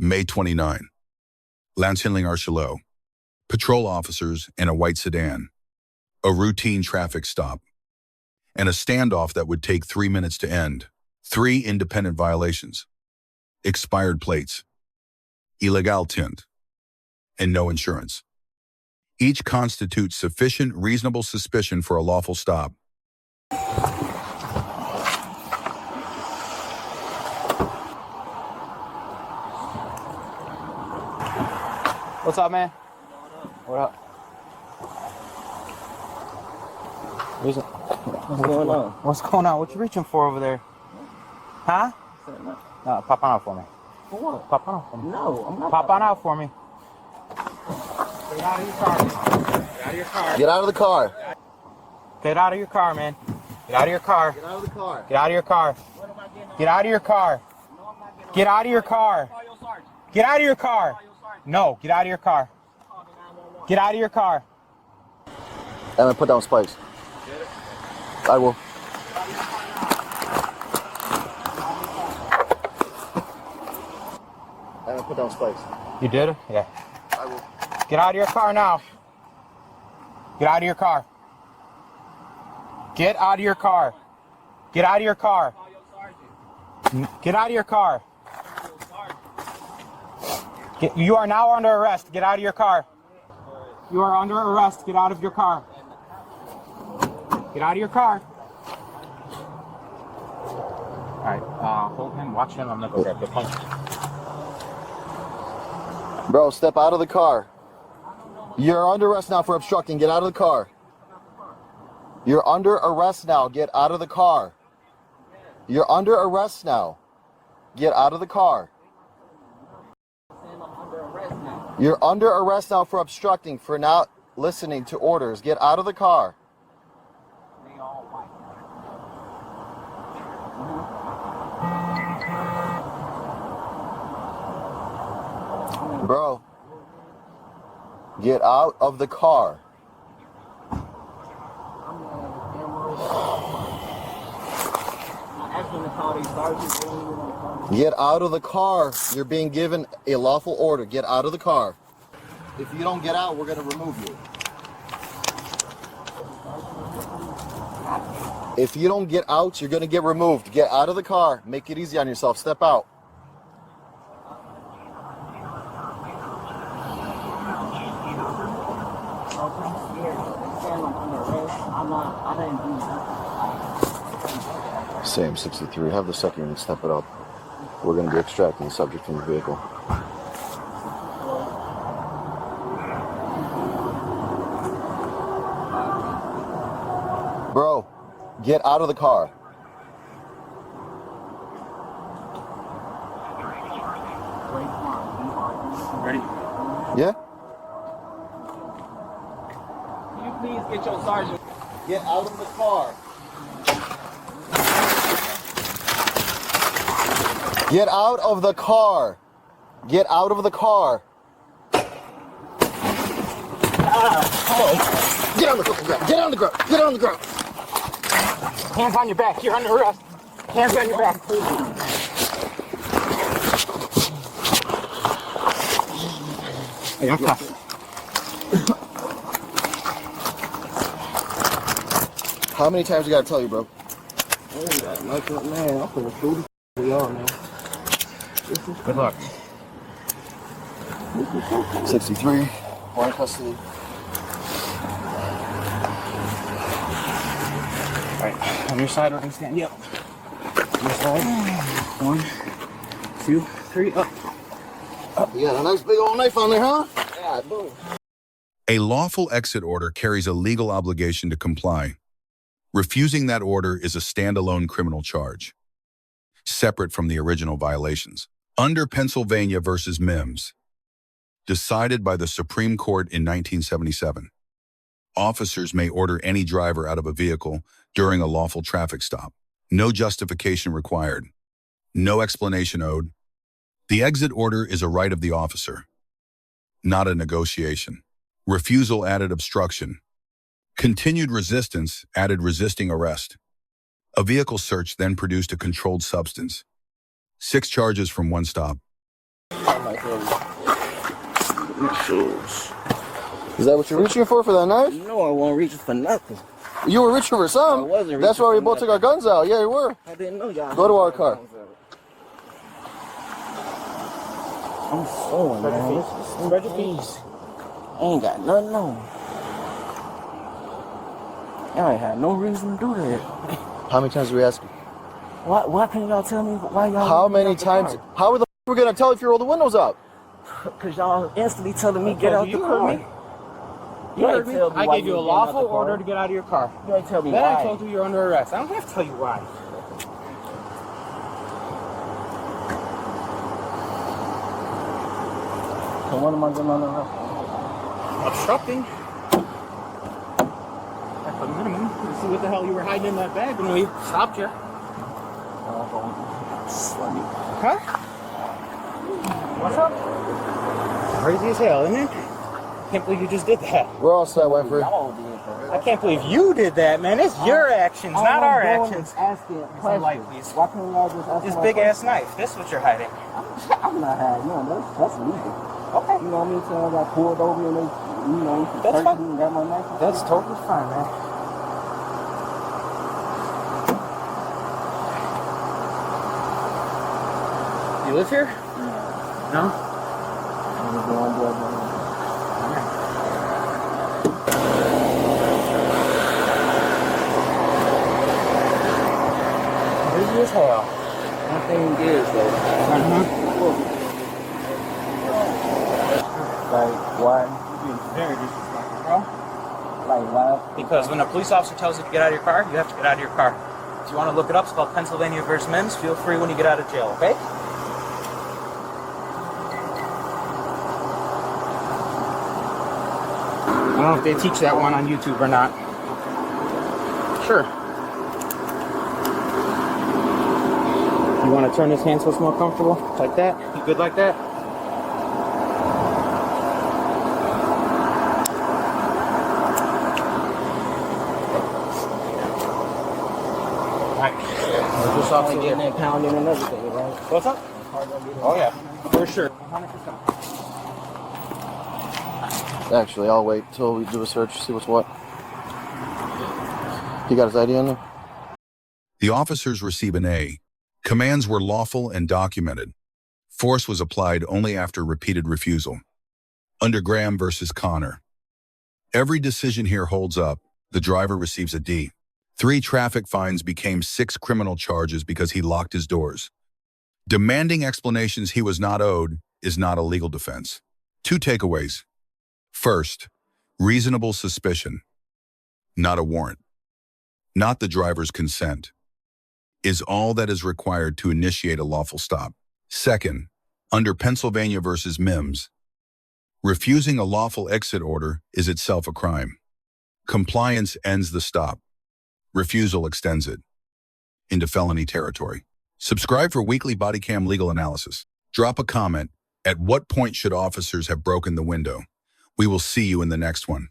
May 29. Lancelin-Archelot. Patrol officers in a white sedan. A routine traffic stop. And a standoff that would take 3 minutes to end. 3 independent violations. Expired plates. Illegal tint. And no insurance. Each constitutes sufficient reasonable suspicion for a lawful stop. What's up, man? What up? What's going on? What's going on? What you reaching for over there? Huh? No, pop on out for me. For what? Pop on out for me. No, I'm not. Pop on out for me. Get out of your car. Get out of your car. Get out of the car. Get out of your car, man. Get out of your car. Get out of the car. Get out of your car. Get out of your car. Get out of your car. Get out of your car. No, get out of your car. Get out of your car. I'm gonna put down spikes. I will. I'm gonna put down spikes. You did it? Yeah. I will. Get out of your car now. Get out of your car. Get out of your car. Get out of your car. Get out of your car. You are now under arrest. Get out of your car. You are under arrest. Get out of your car. Get out of your car. All right, hold him, watch him. I'm gonna go grab the punch. Bro, step out of the car. You're under arrest now for obstructing. Get out of the car. You're under arrest now. Get out of the car. You're under arrest now. Get out of the car. You're under arrest now for obstructing, for not listening to orders. Get out of the car. Bro, get out of the car. Get out of the car. You're being given a lawful order. Get out of the car. If you don't get out, we're going to remove you. If you don't get out, you're going to get removed. Get out of the car. Make it easy on yourself. Step out. Same 63. Have the second unit step it up. We're going to be extracting the subject from the vehicle. Bro, get out of the car. Ready? Yeah? Can you please get your sergeant? Get out of the car. Get out of the car. Get out of the car. Get on the ground. Get on the ground. Get on the ground. Hands on your back. You're under arrest. Hands on your back. Hey, I'm tough. How many times I gotta tell you, bro? Man, I'm gonna shoot y'all, man. Good luck. 63. One in custody. All right, on your side, we're gonna stand you up. On your side. 1, 2, 3, up. You got a nice big old knife on there, huh? Yeah, boom. A lawful exit order carries a legal obligation to comply. Refusing that order is a standalone criminal charge, separate from the original violations. Under Pennsylvania versus Mimms, decided by the Supreme Court in 1977, officers may order any driver out of a vehicle during a lawful traffic stop. No justification required. No explanation owed. The exit order is a right of the officer, not a negotiation. Refusal added obstruction. Continued resistance added resisting arrest. A vehicle search then produced a controlled substance. 6 charges from 1 stop. Shoes. Is that what you're reaching for that knife? No, I wasn't reaching for nothing. You were reaching for some. I wasn't That's reaching why we for both took our guns out. Yeah, you were. I didn't know y'all. Go to our car. I'm sewing, man. Spread your feet. I ain't got nothing on. Y'all ain't had no reason to do that. How many times did we ask you? Why can't y'all tell me why y'all? How many times? How the f we gonna tell if you roll the windows up? Because y'all instantly telling me get out the car. You ain't tell me I why gave you a ain't getting out lawful the car. order to get out of your car. You ain't tell me Then why. I told you you're under arrest. I don't have to tell you why. So what am I getting on the rest? Obstructing. At the minimum. You see what the hell you were hiding in that bag when we stopped you. Huh? What's up? Crazy as hell, isn't it? Can't believe you just did that. We're all set, Winfrey. I can't believe you did that, man. It's your actions, not our actions. Asking Some light, please. Why can't y'all just ask This me big my ass knife. That's what you're hiding. question? I'm not hiding. No, that's legal. Okay. You know what I mean? So I got pulled over and they, That's searched fine. me and got my knife. That's totally fine, man. You live here? No? I'm just going to Busy as hell. My thing is, though, like, why? You're being very disrespectful, bro. Like, why? Because when a police officer tells you to get out of your car, you have to get out of your car. If you want to look it up, it's called Pennsylvania versus Mimms. Feel free when you get out of jail, okay? I don't know if they teach that one on YouTube or not. Sure. You want to turn this hand so it's more comfortable? Like that? You good like that? Alright. This officer Getting that pounding and everything, right? What's up? Oh yeah, for sure. 100%. Actually, I'll wait till we do a search, see what's what. You got his ID on there? The officers receive an A. Commands were lawful and documented. Force was applied only after repeated refusal. Under Graham versus Connor. Every decision here holds up. The driver receives a D. 3 traffic fines became 6 criminal charges because he locked his doors. Demanding explanations he was not owed is not a legal defense. 2 takeaways. First, reasonable suspicion, not a warrant, not the driver's consent, is all that is required to initiate a lawful stop. Second, under Pennsylvania versus Mimms, refusing a lawful exit order is itself a crime. Compliance ends the stop. Refusal extends it into felony territory. Subscribe for weekly Bodycam legal analysis. Drop a comment. At what point should officers have broken the window? We will see you in the next one.